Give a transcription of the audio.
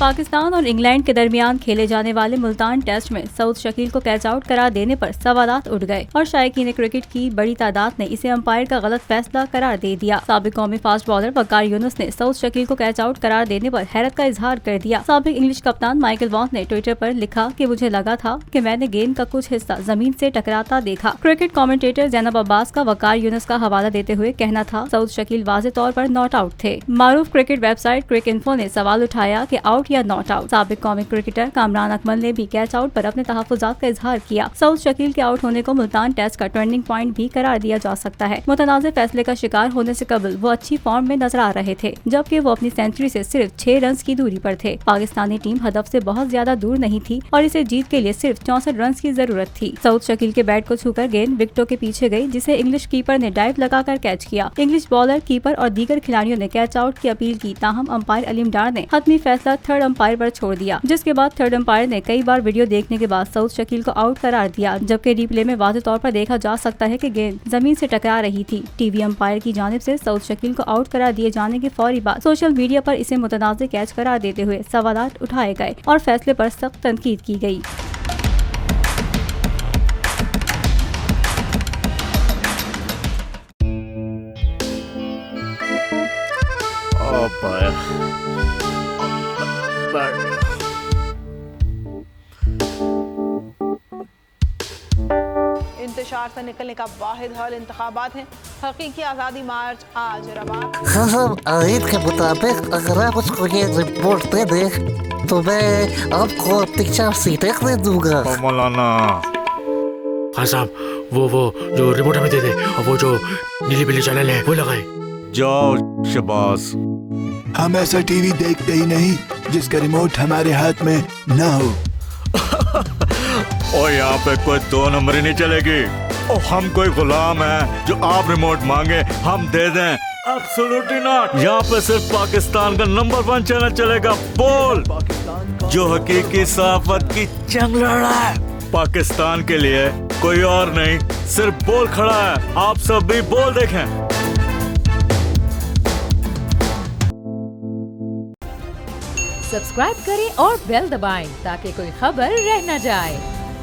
पाकिस्तान और इंग्लैंड के दरमियान खेले जाने वाले मुल्तान टेस्ट में सऊद शकील को कैच आउट करार देने पर सवालात उठ गए और शायकीन क्रिकेट की बड़ी तादाद ने इसे अंपायर का गलत फैसला करार दे दिया। साबिक कौमी फास्ट बॉलर वकार यूनुस ने सऊद शकील को कैच आउट करार देने पर हैरत का इजहार कर दिया। साबिक इंग्लिश कप्तान माइकल वॉन ने ट्विटर पर लिखा कि मुझे लगा था कि मैंने गेंद का कुछ हिस्सा जमीन से टकराता देखा। क्रिकेट कमेंटेटर जैनब अब्बास का वकार यूनुस का हवाला देते हुए कहना था सऊद शकील वाज़ेह तौर पर नॉट आउट थे। मारूफ क्रिकेट वेबसाइट क्रिकइंफो ने सवाल उठाया कि आउट या नॉट आउट। साबिक कौमी क्रिकेटर कामरान अकमल ने भी कैच आउट पर अपने तहफ़्फ़ुज़ात का इजहार किया। सऊद शकील के आउट होने को मुल्तान टेस्ट का टर्निंग पॉइंट भी करार दिया जा सकता है। मुतनाज़े फैसले का शिकार होने से कबल वो अच्छी फॉर्म में नजर आ रहे थे, जबकि वो अपनी सेंचुरी से सिर्फ 6 रन की दूरी पर थे। पाकिस्तानी टीम हदफ से बहुत ज्यादा दूर नहीं थी और इसे जीत के लिए सिर्फ 64 रन की जरूरत थी। सऊद शकील के बैट को छूकर गेंद विकेटों के पीछे गई, जिसे इंग्लिश कीपर ने डाइव लगाकर कैच किया। इंग्लिश बॉलर, कीपर और दीगर खिलाड़ियों ने कैच आउट की अपील की, ताहम अंपायर अलीम डार ने हतमी फैसला थर्ड अंपायर पर छोड़ दिया, जिसके बाद थर्ड अंपायर ने कई बार वीडियो देखने के बाद सऊद शकील को आउट करार दिया, जबकि रिप्ले में वाज़ेह तौर पर देखा जा सकता है कि गेंद जमीन से टकरा रही थी। टीवी अंपायर की जानिब से सऊद शकील को आउट करार दिए जाने के फौरी बाद सोशल मीडिया पर इसे मुतनाज़े कैच करार देते हुए सवालात उठाए गए और फैसले पर सख्त तनकीद की गई। इंतशार से निकलने का वाहिद हल इंतखाबात है। हकीकी आज़ादी मार्च आज रवा। हाँ, आयत के मुताबिक अगर आप उसको ये रिपोर्ट दे दे तो मैं आपको 3-4 सीटें दे दूंगा। मौलाना हाँ साहब, वो जो रिपोर्ट हमें दे दे और वो जो नीली पीली चैनल है वो लगाए। जाओ शबाज। हम ऐसा टीवी देखते ही नहीं जिसका रिमोट हमारे हाथ में न हो। और यहाँ पे कोई 2 नंबरी नहीं चलेगी। और हम कोई गुलाम है जो आप रिमोट मांगे हम दे दें? Absolutely not. यहाँ पे सिर्फ पाकिस्तान का नंबर 1 चैनल चलेगा, बोल, जो हकीकी सहाफत की जंग लड़ रहा है। पाकिस्तान के लिए कोई और नहीं, सिर्फ बोल खड़ा है। आप सब भी बोल देखें। सब्सक्राइब करें और बेल दबाएं ताकि कोई खबर रह न जाए।